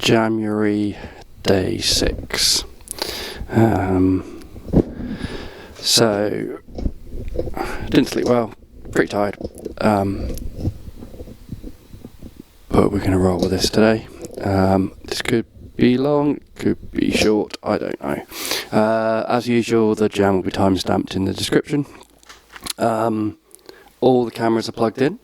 Jamuary day 6. So didn't sleep well, pretty tired, but we're going to roll with this today. This could be long, could be short, I don't know. As usual, the jam will be time-stamped in the description. All the cameras are plugged in.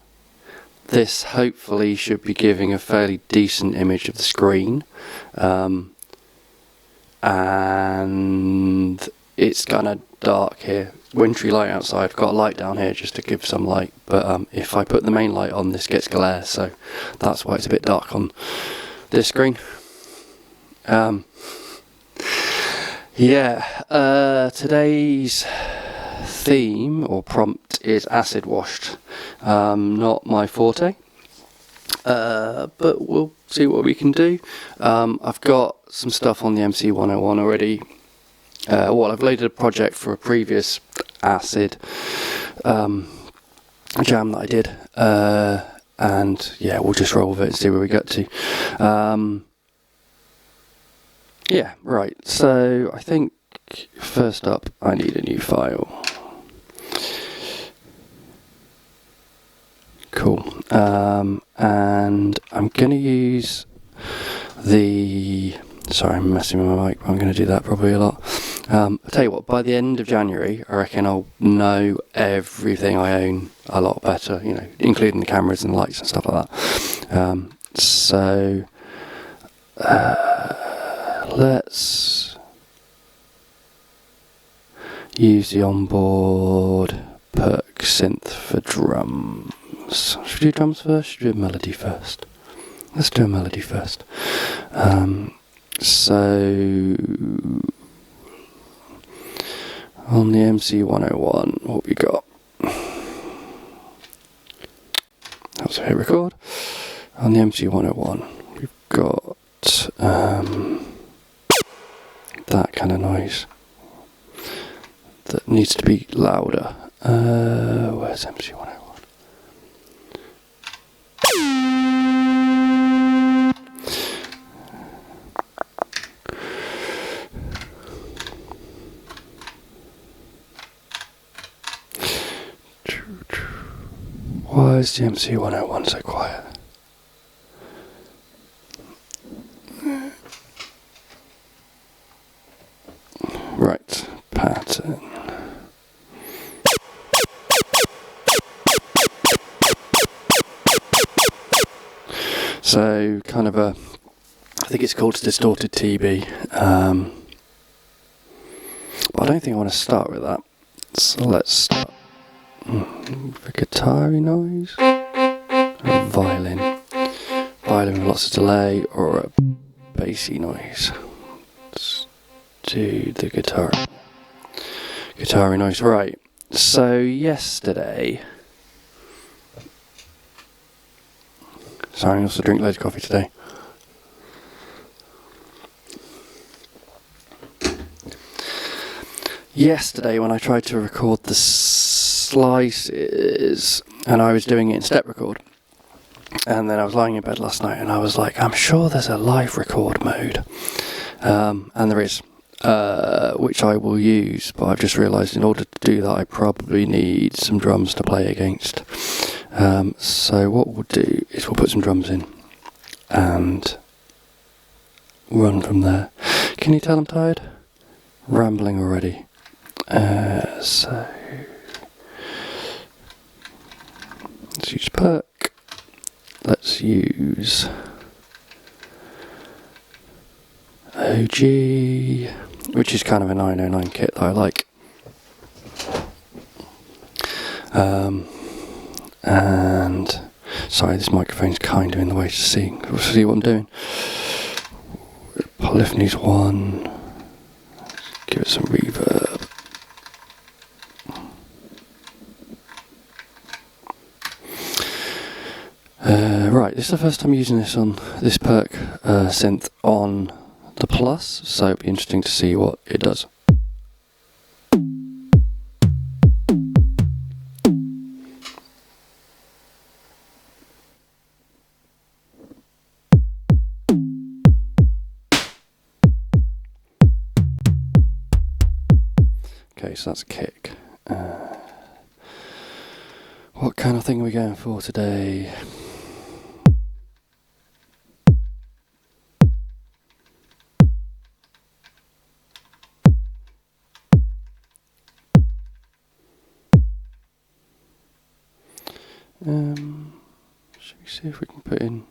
This hopefully should be giving a fairly decent image of the screen, and it's kind of dark here. Wintry light outside. I've got a light down here just to give some light, but if I put the main light on, this gets glare, so that's why it's a bit dark on this screen. Today's theme or prompt is acid washed. Not my forte, but we'll see what we can do. I've got some stuff on the MC-101 already. I've loaded a project for a previous acid jam that I did, and yeah, we'll just roll with it and see where we get to. Right, so I think first up I need a new file. Cool. And I'm going to use sorry, I'm messing with my mic, but I'm going to do that probably a lot. I'll tell you what, by the end of January, I reckon I'll know everything I own a lot better, including the cameras and lights and stuff like that. Let's use the onboard perk synth for drums. Should we do drums first? Should we do a melody first? Let's do a melody first. So on the MC-101, what we got? That was a hit record. On the MC-101, we've got that kind of noise that needs to be louder. Where's MC-101? Why is the MC-101 so quiet? Right, pattern. So, kind of I think it's called distorted TB. But I don't think I want to start with that. So let's start. A guitar-y noise, or a violin with lots of delay, or a bassy noise. Let's do the guitar-y noise. Right, so yesterday, sorry, I also drink loads of coffee today. Yesterday when I tried to record the slices, and I was doing it in step record, and then I was lying in bed last night and I was like, I'm sure there's a live record mode, and there is, which I will use, but I've just realised in order to do that I probably need some drums to play against. So what we'll do is we'll put some drums in and run from there. Can you tell I'm tired? Rambling already. So let's use perk. Let's use OG, which is kind of a 909 kit that I like. And sorry, this microphone's kind of in the way to see what I'm doing. Polyphony's 1. Give it some reverb. Right, this is the first time using this perk synth on the Plus, so it'll be interesting to see what it does. Okay, so that's a kick. What kind of thing are we going for today? Should we see if we can put in...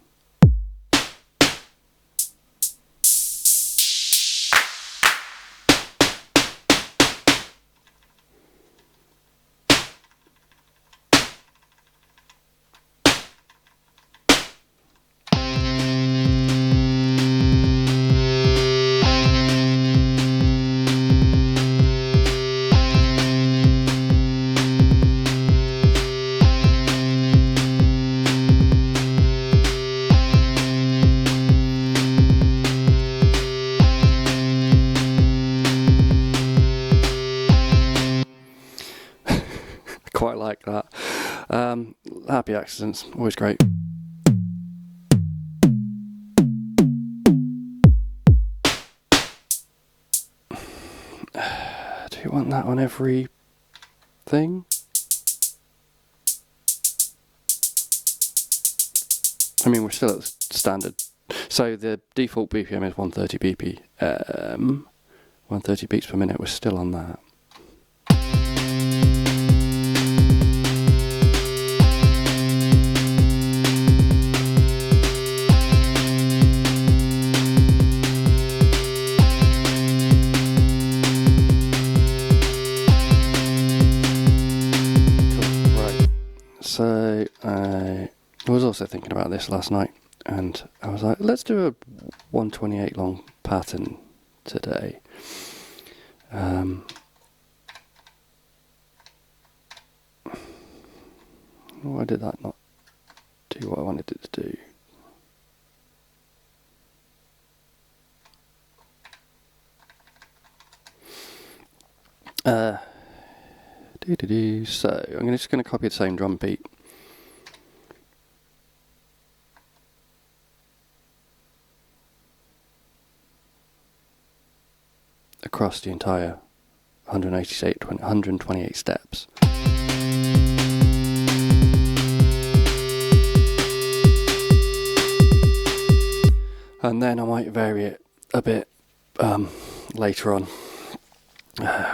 Quite like that. Happy accidents, always great. Do you want that on every thing? I mean, we're still at the standard. So the default BPM is 130 BPM, 130 beats per minute. We're still on that. So I was also thinking about this last night, and I was like, let's do a 128 long pattern today. Why did that not do what I wanted it to do? So I'm just going to copy the same drum beat. Across the entire 128 steps. And then I might vary it a bit later on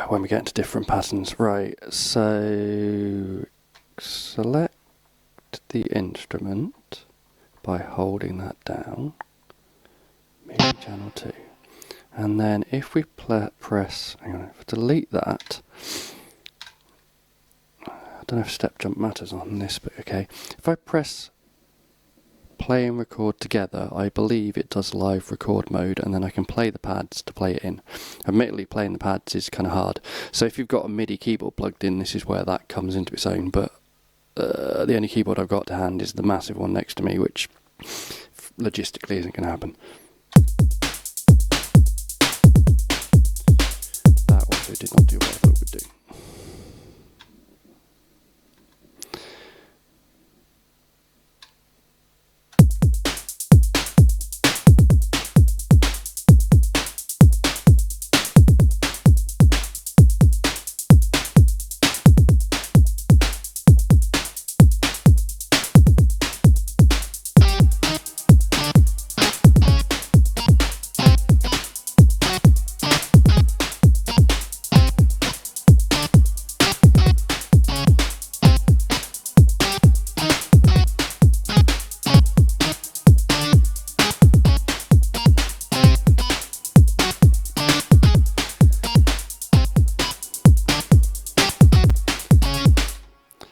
when we get into different patterns. Right, so select the instrument by holding that down, moving channel 2. And then if we press, hang on, if we delete that, I don't know if step jump matters on this, but okay. If I press play and record together, I believe it does live record mode, and then I can play the pads to play it in. Admittedly, playing the pads is kind of hard. So if you've got a MIDI keyboard plugged in, this is where that comes into its own, but the only keyboard I've got to hand is the massive one next to me, which logistically isn't going to happen. That also did not do what I thought it would do.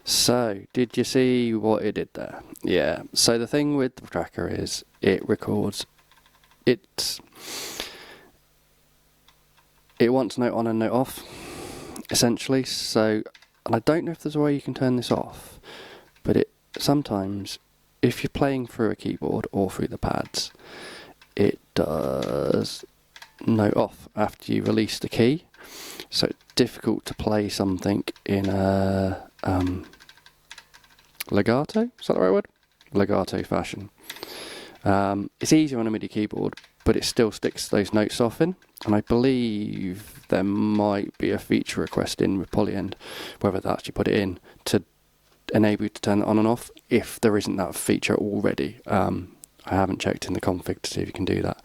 So, did you see what it did there? Yeah, so the thing with the tracker is it records, it wants note on and note off, essentially. So, and I don't know if there's a way you can turn this off, but it sometimes, if you're playing through a keyboard or through the pads, it does note off after you release the key. So it's difficult to play something in a legato, is that the right word? Legato fashion. It's easier on a MIDI keyboard, but it still sticks those notes off in. And I believe there might be a feature request in with Polyend, whether they actually put it in to enable you to turn it on and off, if there isn't that feature already. I haven't checked in the config to see if you can do that.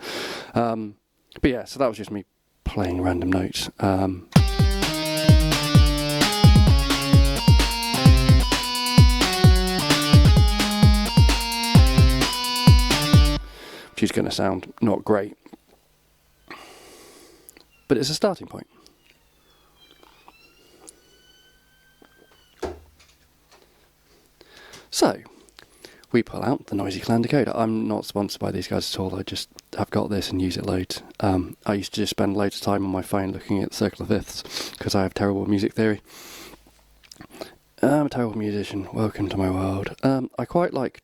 But yeah, so that was just me playing random notes. Which is going to sound not great. But it's a starting point. So, we pull out the Noisy Clan decoder. I'm not sponsored by these guys at all, I've got this and use it loads. I used to just spend loads of time on my phone looking at the Circle of Fifths, because I have terrible music theory. I'm a terrible musician, welcome to my world. I quite like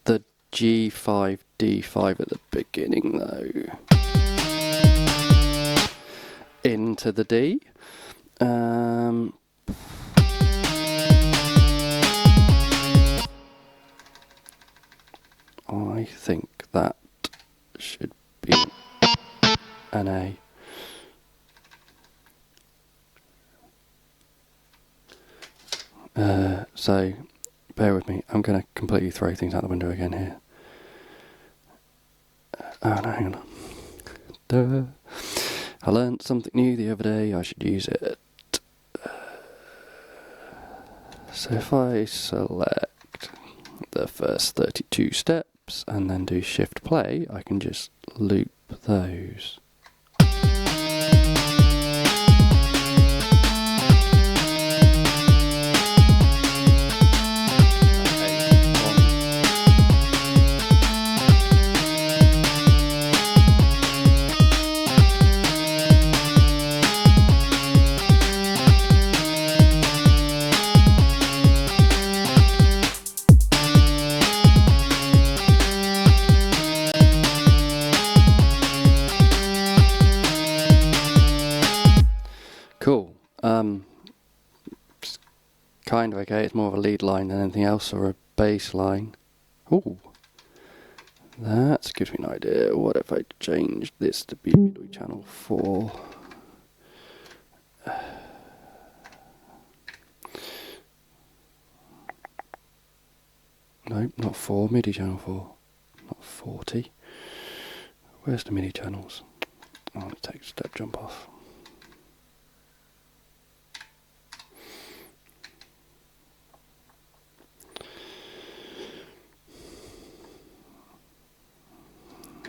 the G5, D5 at the beginning though. Into the D. I think that should be an A. So, bear with me, I'm going to completely throw things out the window again here. Oh no, hang on. Duh. I learnt something new the other day, I should use it. So if I select the first 32 steps and then do shift play, I can just loop those. Cool. It's kind of okay. It's more of a lead line than anything else, or a bass line. Ooh, that gives me an idea. What if I changed this to be MIDI channel 4? Nope, not 4. MIDI channel 4, not 40. Where's the MIDI channels? Oh, let's take a step jump off.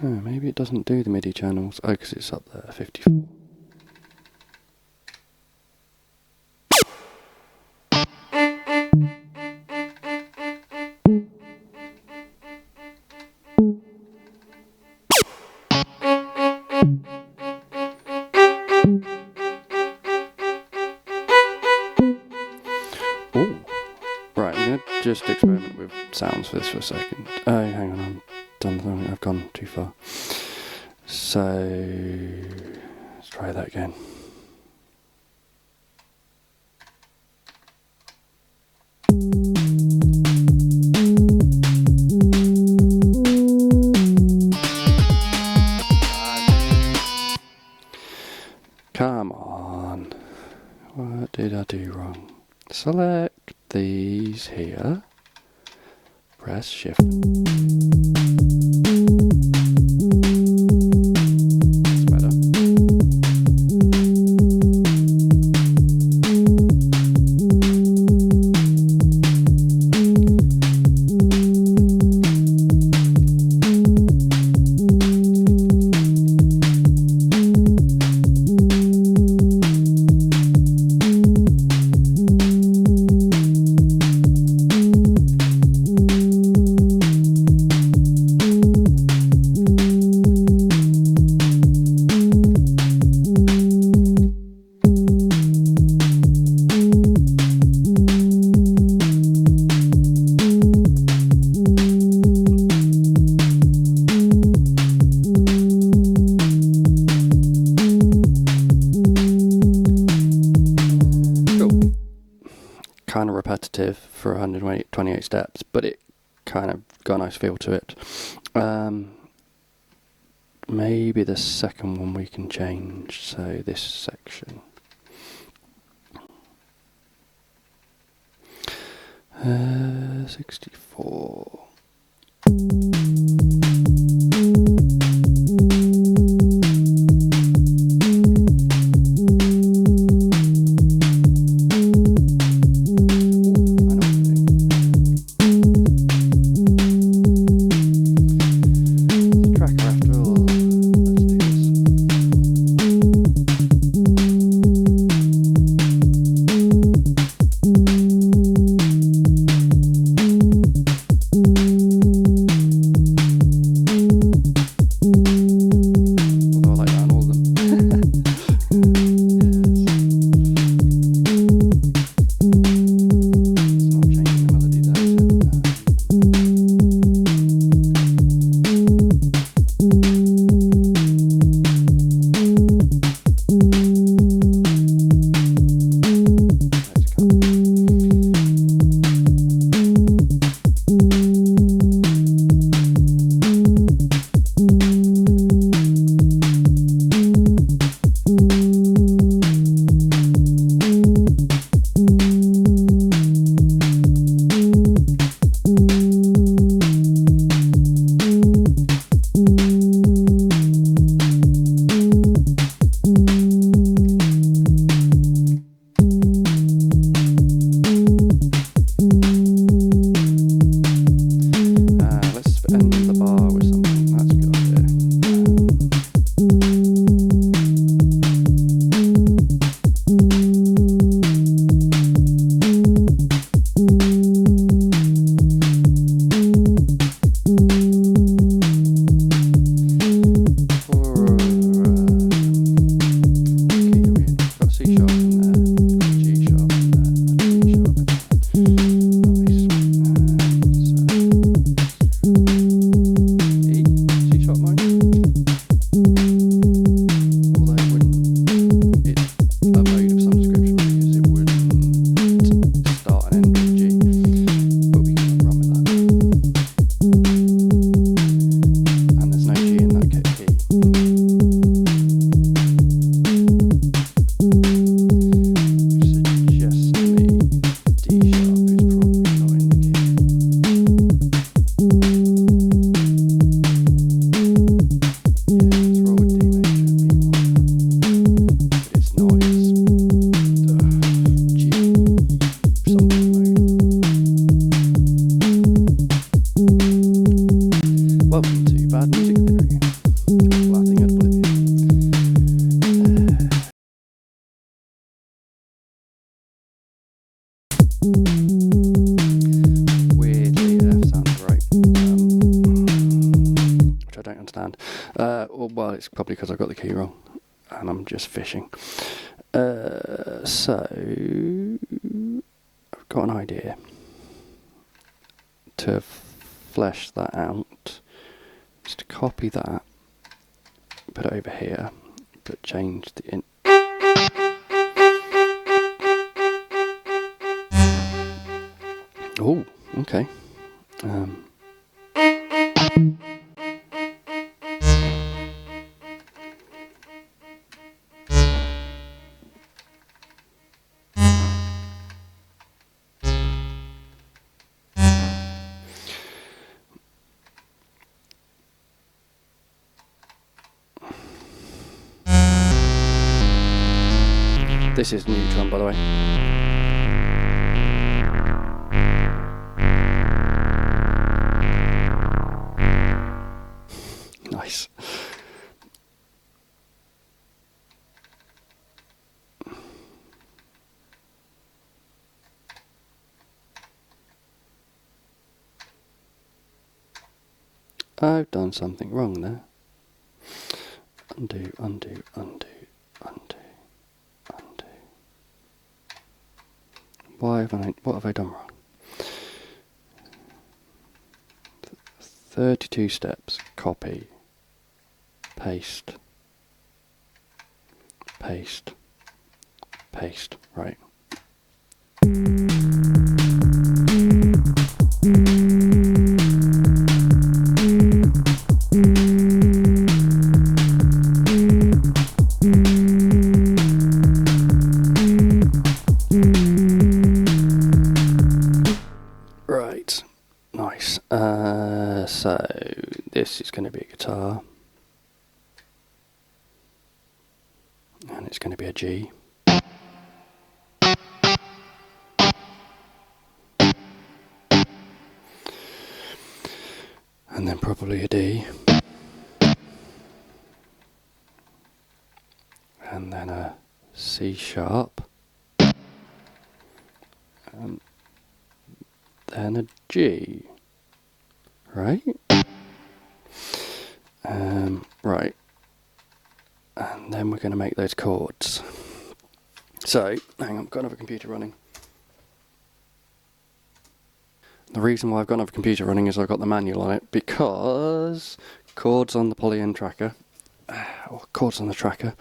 Oh, maybe it doesn't do the MIDI channels. Oh, because it's up there, 54. Ooh. Right, I'm going to just experiment with sounds for this for a second. Oh, hang on, I've gone too far. So, let's try that again. Come on. What did I do wrong? Select these here. Press shift. Kind of repetitive for 128 steps, but it kind of got a nice feel to it. Maybe the second one we can change, so this section. 64. Well, it's probably because I got the key wrong and I'm just fishing. So I've got an idea to flesh that out. Just to copy that, put it over here, but change the Oh, okay. This is Neutron, by the way. Nice. I've done something wrong there. Undo, undo, undo, undo, undo. What have I done wrong? 32 steps. Copy. Paste. Paste. Paste. Right. going to be a guitar, and it's going to be a G. And then probably a D. And then a C sharp. And then a G. Right? Right. And then we're going to make those chords. So, hang on, I've got another computer running. The reason why I've got another computer running is I've got the manual on it, because chords on the Polyend tracker, or chords on the tracker,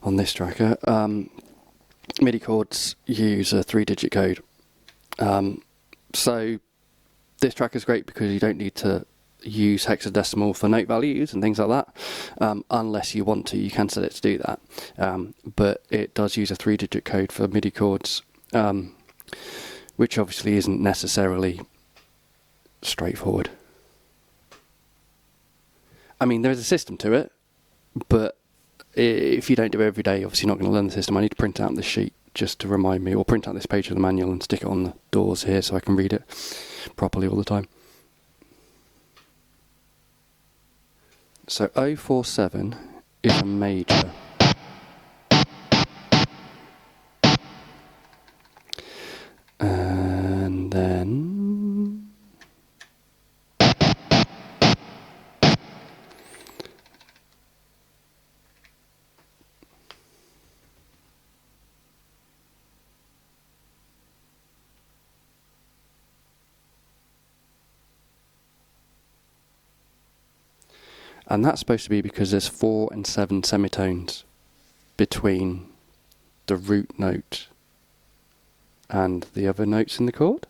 on this tracker, MIDI chords use a 3-digit code. So this tracker is great because you don't need to use hexadecimal for note values and things like that, unless you want to. You can set it to do that, but it does use a 3-digit code for MIDI chords, which obviously isn't necessarily straightforward. I mean, there's a system to it, but if you don't do it every day, obviously you're not going to learn the system. I need to print out this sheet just to remind me, or print out this page of the manual and stick it on the doors here so I can read it properly all the time. So 047 is a major. And then that's supposed to be because there's 4 and 7 semitones between the root note and the other notes in the chord.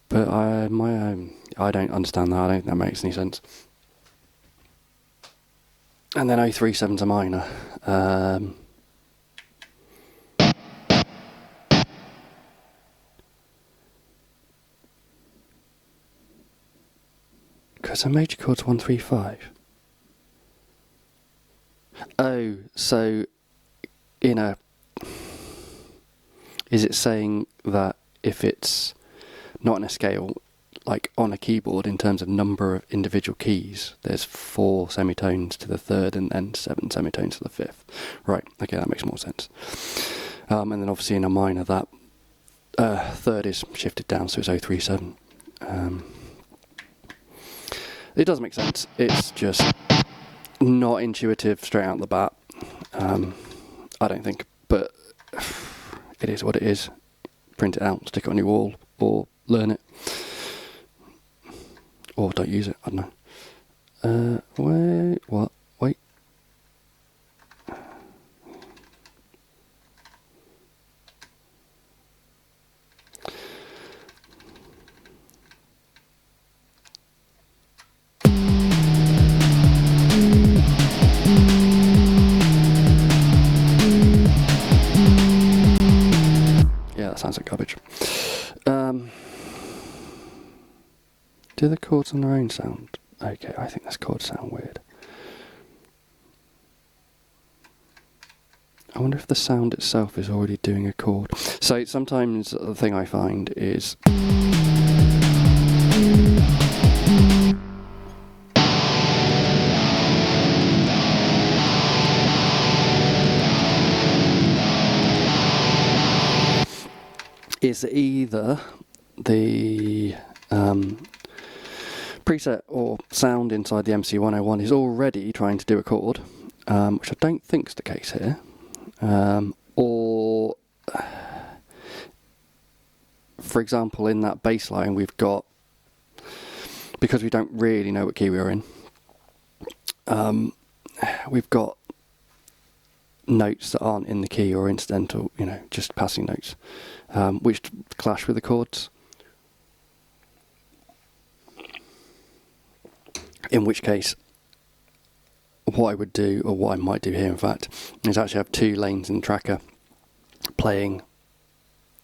But I don't understand that. I don't think that makes any sense. And then 037's a minor. Because a major chord's 135. Oh, so is it saying that if it's not in a scale, like on a keyboard in terms of number of individual keys, there's 4 semitones to the 3rd and then 7 semitones to the 5th? Right, okay, that makes more sense. And then obviously in a minor that 3rd is shifted down, so it's 037. It does make sense, it's just not intuitive straight out the bat, I don't think, but it is what it is. Print it out, stick it on your wall, or learn it, or don't use it, I don't know. Wait. Yeah, that sounds like garbage. Do the chords on their own sound? Okay, I think this chords sound weird. I wonder if the sound itself is already doing a chord. So sometimes the thing I find is either the preset or sound inside the MC-101 is already trying to do a chord, which I don't think is the case here, or for example in that bass line we've got, because we don't really know what key we're in, we've got notes that aren't in the key or incidental, just passing notes, which clash with the chords. In which case, what I would do, or what I might do here in fact, is actually have 2 lanes in the tracker playing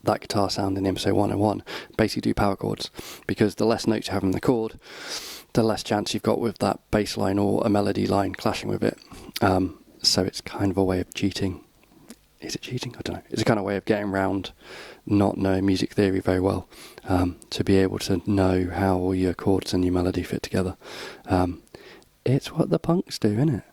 that guitar sound in the MC-101, basically do power chords, because the less notes you have in the chord, the less chance you've got with that bass line or a melody line clashing with it. So it's kind of a way of cheating. Is it cheating? I don't know. It's a kind of way of getting around not knowing music theory very well, to be able to know how all your chords and your melody fit together. It's what the punks do, isn't it?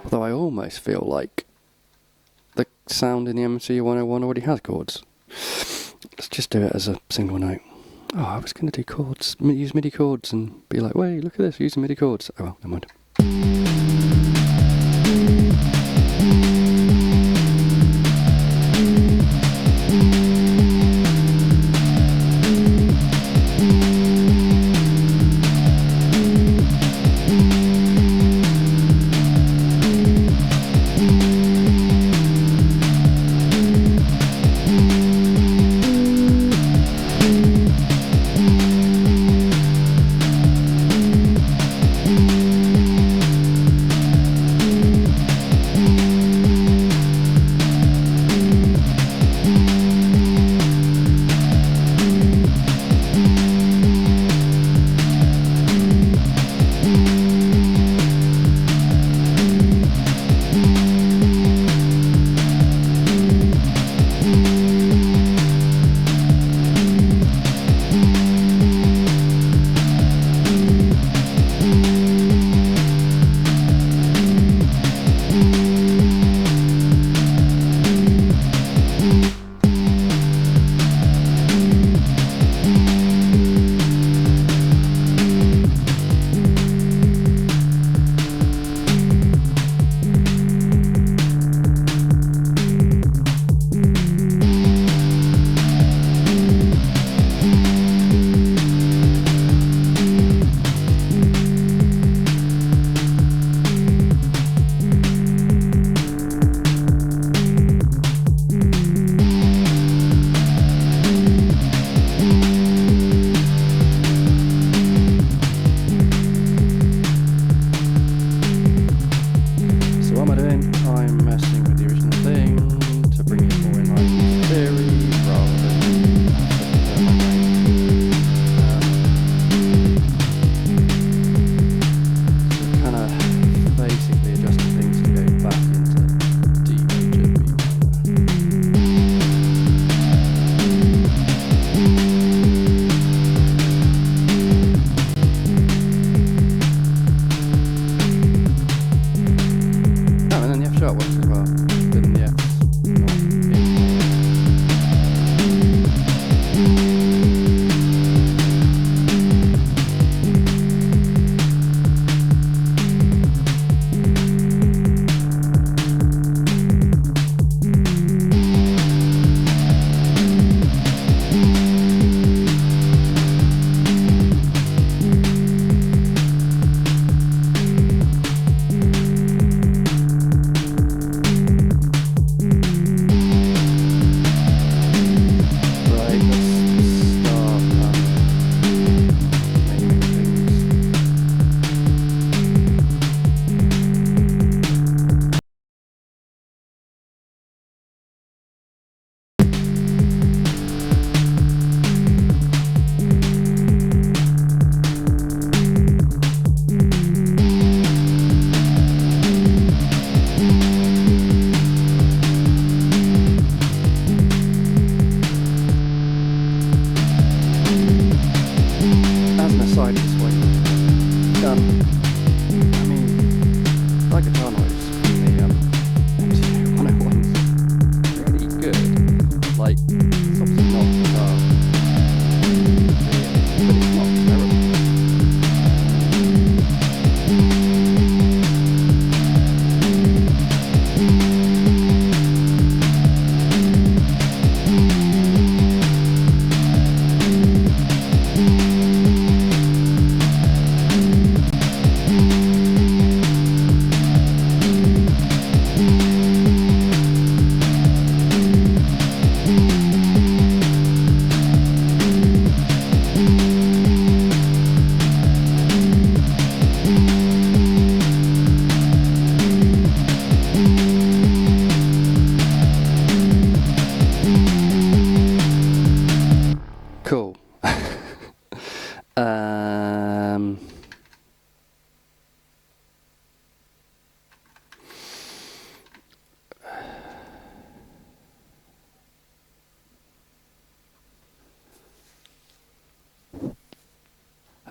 Although I almost feel like the sound in the MC-101 already has chords. Let's just do it as a single note. Oh, I was going to do chords, use MIDI chords and be like, wait, look at this, using MIDI chords. Oh well, never mind.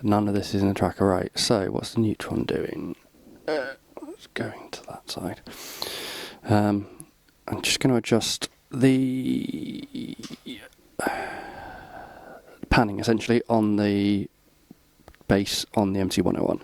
None of this is in the tracker, right? So what's the Neutron doing? Let's go into that side. I'm just going to adjust the panning essentially on the base on the MC-101.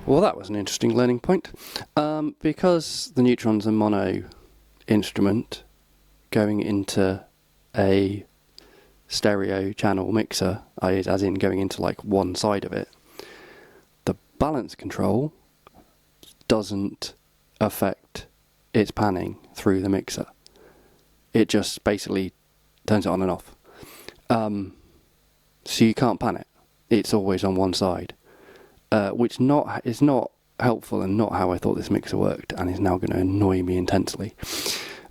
Well, that was an interesting learning point. Because the Neutron's a mono instrument going into a stereo channel mixer, as in going into like one side of it, the balance control doesn't affect its panning through the mixer. It just basically turns it on and off. So you can't pan it. It's always on one side. Which is not helpful and not how I thought this mixer worked, and is now going to annoy me intensely.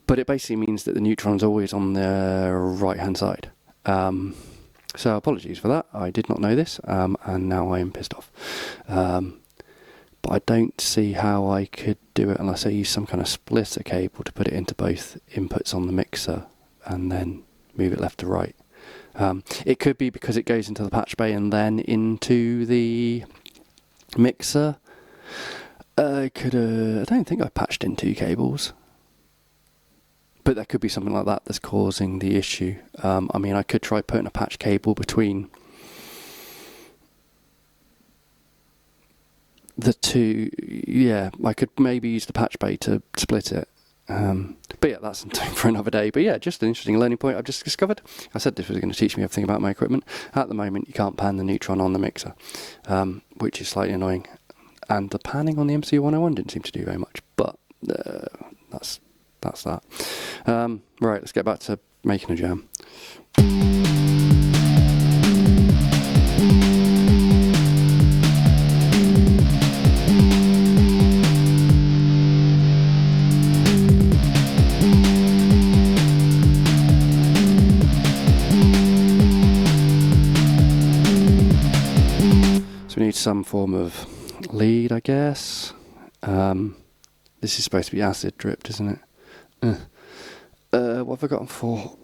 But it basically means that the Neutron's always on the right hand side. So apologies for that, I did not know this, and now I am pissed off. But I don't see how I could do it unless I use some kind of splitter cable to put it into both inputs on the mixer and then move it left to right. It could be because it goes into the patch bay and then into the mixer. I don't think I patched in 2 cables, but there could be something like that that's causing the issue. I mean, I could try putting a patch cable between the two. Yeah, I could maybe use the patch bay to split it. But yeah, that's something for another day. But yeah, just an interesting learning point I've just discovered. I said this was going to teach me everything about my equipment. At the moment, you can't pan the Neutron on the mixer, which is slightly annoying. And the panning on the MC-101 didn't seem to do very much. But that's that. Right, let's get back to making a jam. We need some form of lead, I guess. This is supposed to be acid dripped, isn't it? What have I got for?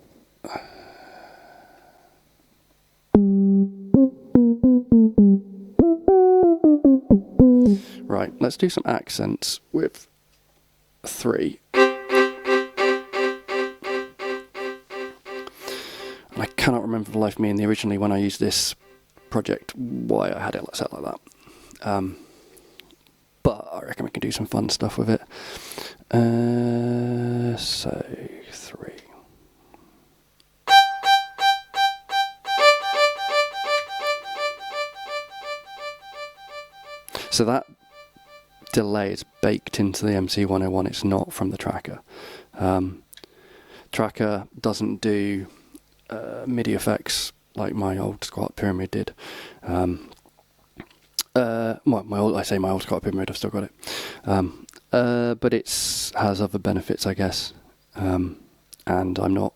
Right, let's do some accents with 3. And I cannot remember for the life of me originally when I used this project why I had it set like that, but I reckon we can do some fun stuff with it. So 3. So that delay is baked into the MC-101, it's not from the tracker. Tracker doesn't do MIDI effects like my old squat pyramid did. My old squat pyramid, I've still got it. But it has other benefits, I guess. And I'm not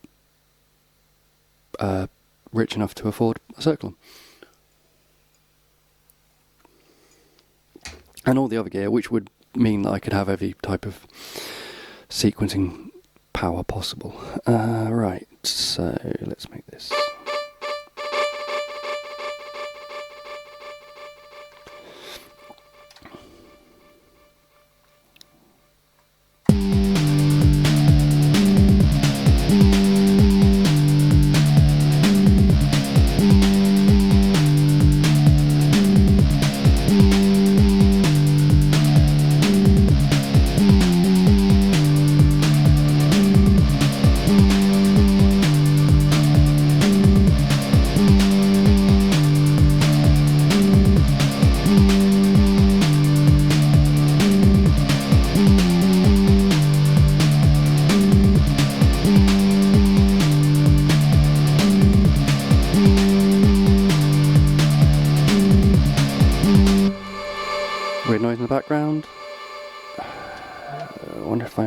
rich enough to afford a Circle. And all the other gear, which would mean that I could have every type of sequencing power possible. Right, so let's make this.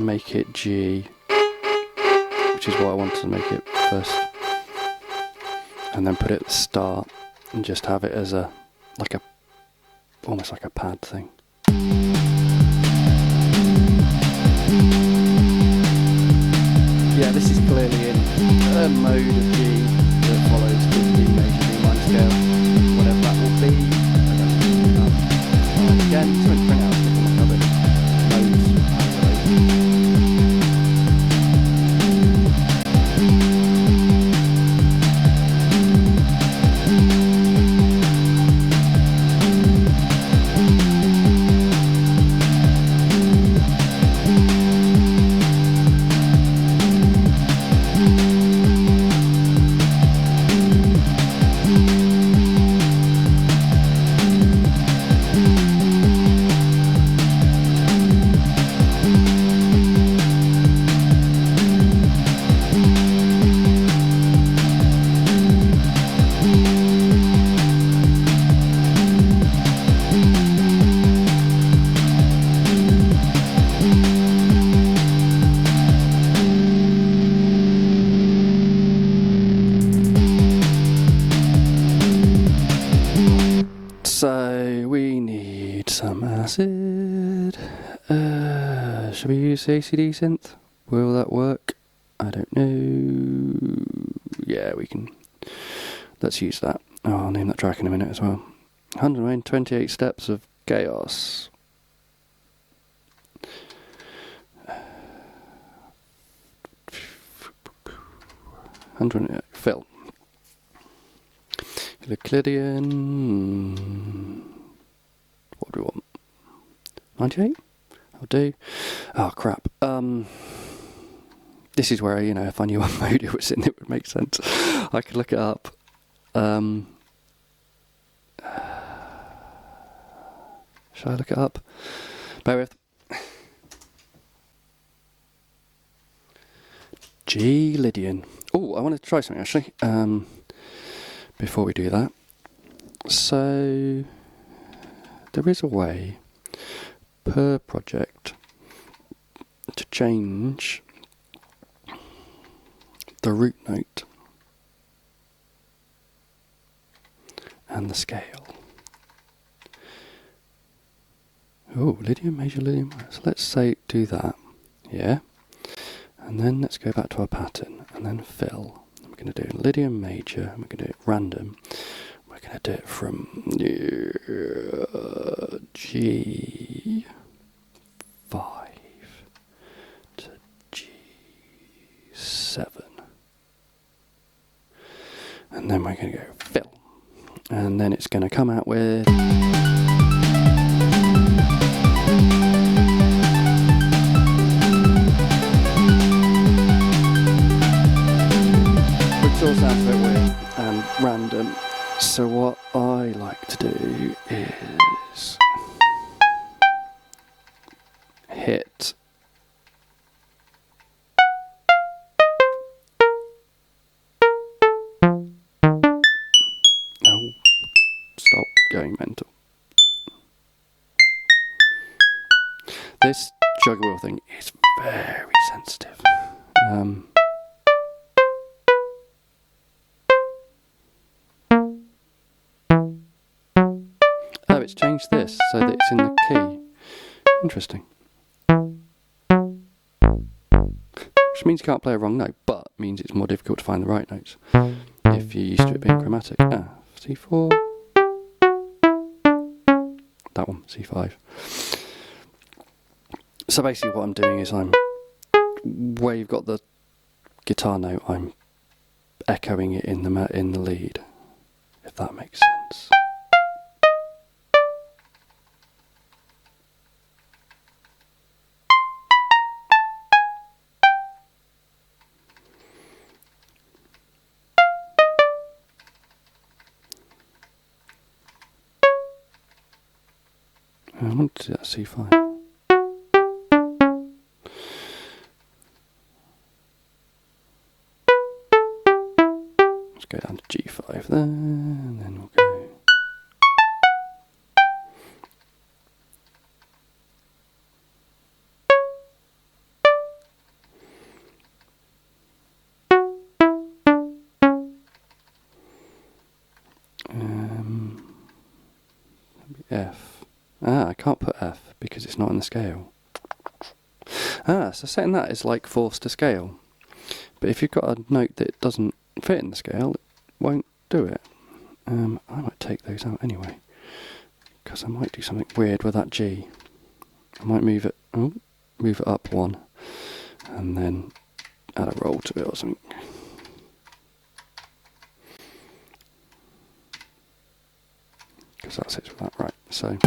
and make it G, which is what I wanted to make it first, and then put it at the start and just have it as a almost like a pad thing. Yeah, this is clearly in a mode of G that follows the D major D minor scale, whatever that will be. Again, something to bring out from my cupboard. Modes, so we need some acid. Should we use the ACD synth? Will that work? I don't know. Yeah, we can. Let's use that. Oh, I'll name that track in a minute as well. 128 steps of chaos. 100 fill. Euclidean. What do we want? 98? I'll do. Oh crap. This is where, if I knew what mode it was in, it would make sense. I could look it up. Should I look it up? Bear with. G Lydian. Oh, I want to try something actually. Before we do that. So there is a way per project to change the root note and the scale. Oh, Lydian major, Lydian minor. So let's say do that. Yeah. And then let's go back to our pattern and then fill. We're going to do Lydian major and we're going to do it random. We're going to do it from G5 to G7. And then we're going to go fill. And then it's going to come out with... Which all sounds a bit weird and random. So what I like to do is hit stop going mental. This jug wheel thing is very sensitive. Oh, it's changed this so that it's in the key. Interesting. Which means you can't play a wrong note, but means it's more difficult to find the right notes if you're used to it being chromatic. C4. That one, C5. So basically what I'm doing is where you've got the guitar note, I'm echoing it in the lead, if that makes sense. I want to do that C5. Let's go down to G5 there, and then we'll go. F. I can't put F because it's not in the scale. So setting that is like forced to scale. But if you've got a note that doesn't fit in the scale, it won't do it. I might take those out anyway, because I might do something weird with that G. I might move it up one, and then add a roll to it or something. Because that's it with that, right, so.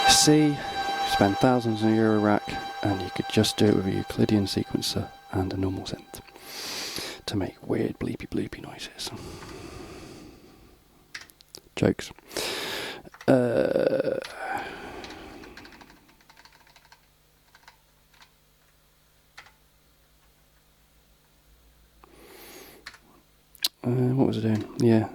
See, you spend thousands on a Euro rack, and you could just do it with a Euclidean sequencer and a normal synth to make weird bleepy bloopy noises. Jokes. What was I doing? Yeah.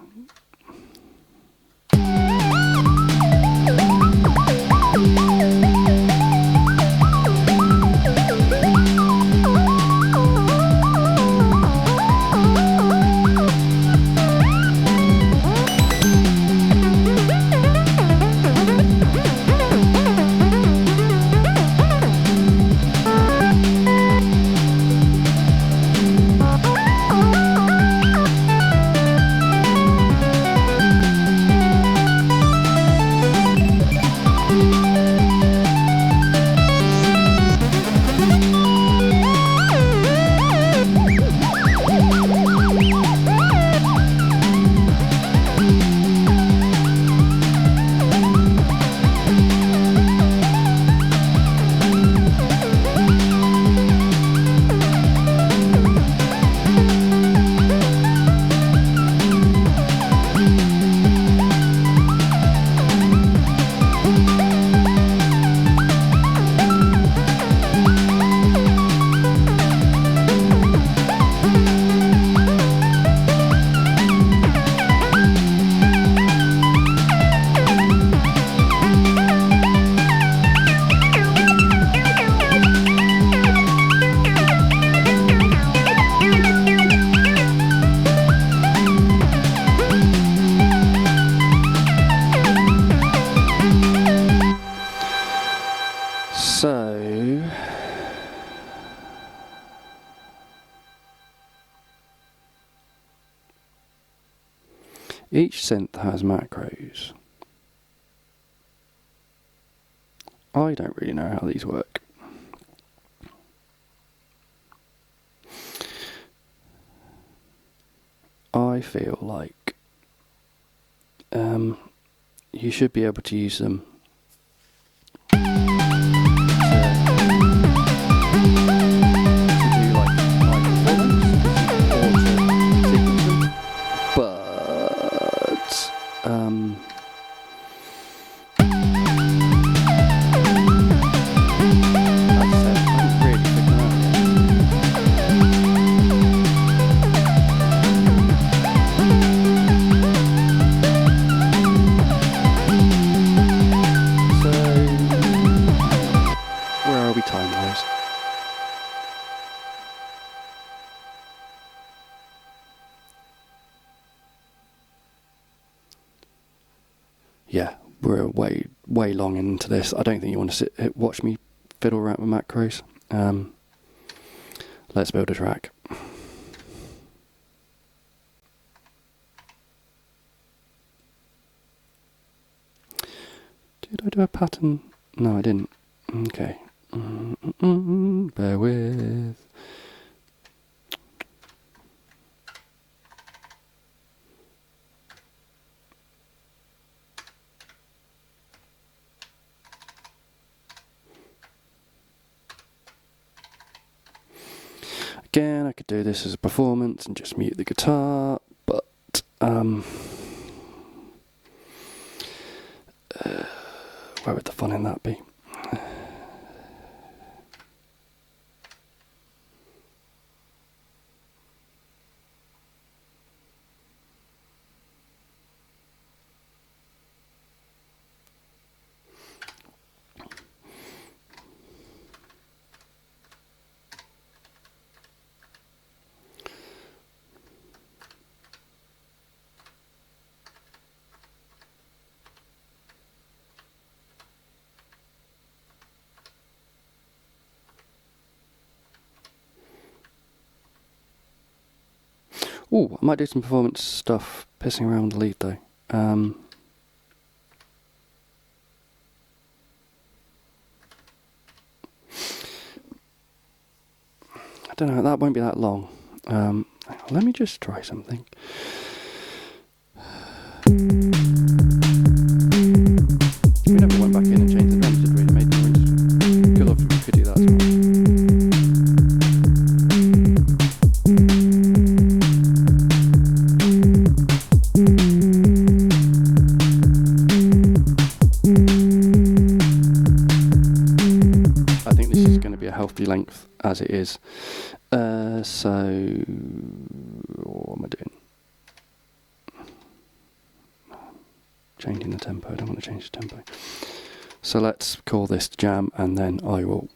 So, each synth has macros. I don't really know how these work. I feel like you should be able to use them time-wise. Yeah, we're way long into this. I don't think you want to watch me fiddle around with macros. Let's build a track. Did I do a pattern? No, I didn't. Okay. Bear with. Again, I could do this as a performance and just mute the guitar, but where would the fun in that be? Ooh, I might do some performance stuff pissing around the lead though. I don't know, that won't be that long. Let me just try something. We never went back in and changed the drums, did we? Made them interesting. Could do that as well. Healthy length as it is. So what am I doing? Changing the tempo. I don't want to change the tempo. So let's call this jam, and then I will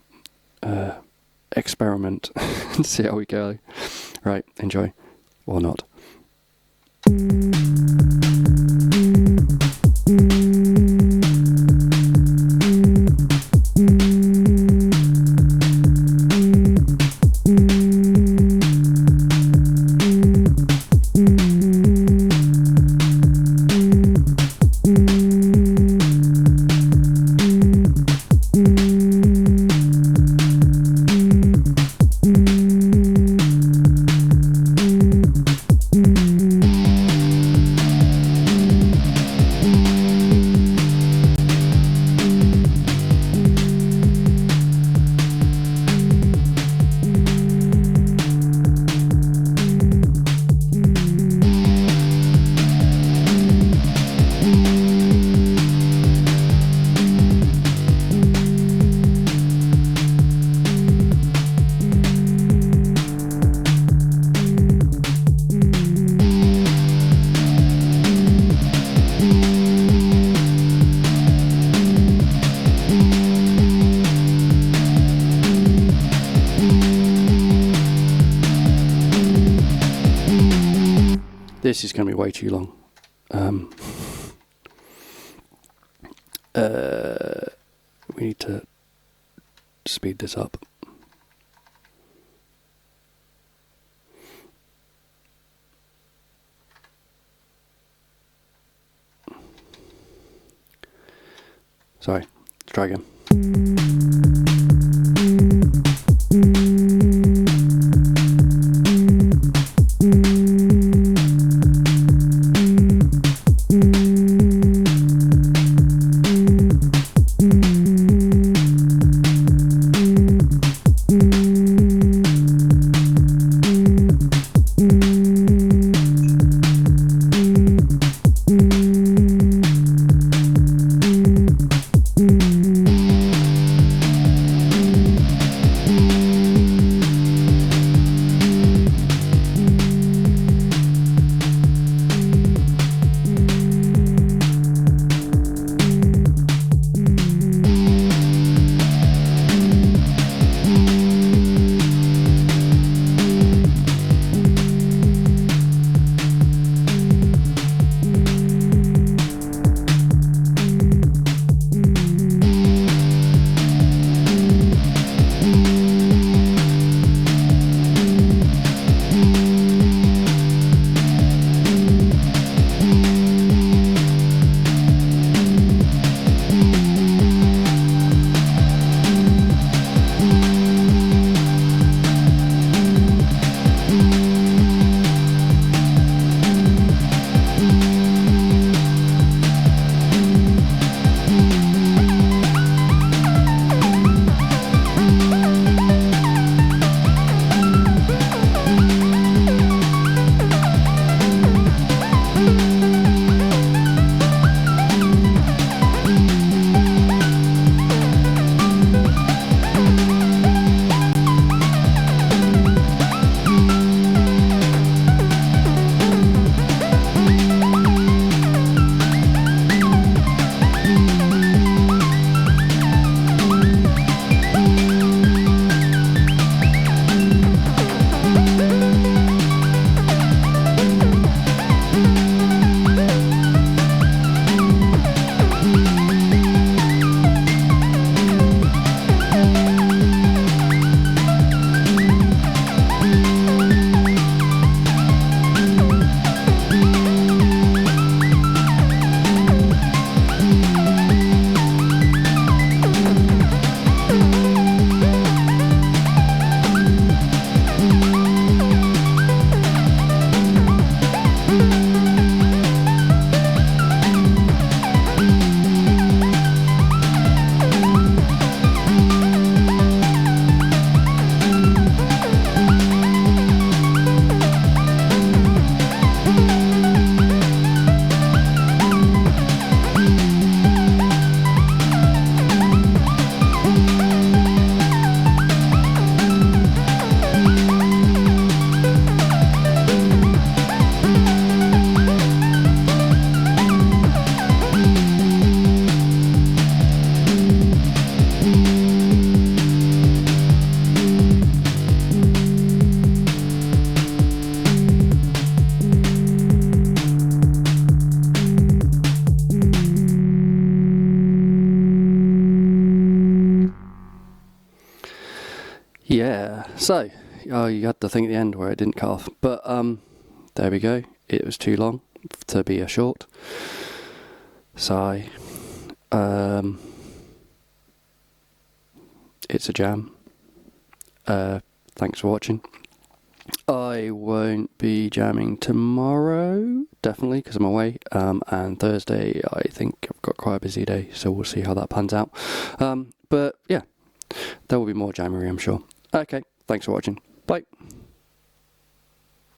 experiment and see how we go. Right, enjoy or not. This is going to be way too long. We need to speed this up. Sorry, let's try again. Yeah, so, oh, you had the thing at the end where it didn't cut off. But, there we go. It was too long to be a short. So, it's a jam. Thanks for watching. I won't be jamming tomorrow, definitely, because I'm away. And Thursday, I think I've got quite a busy day, so we'll see how that pans out. But, yeah, there will be more Jamuary, I'm sure. Okay, thanks for watching. Bye.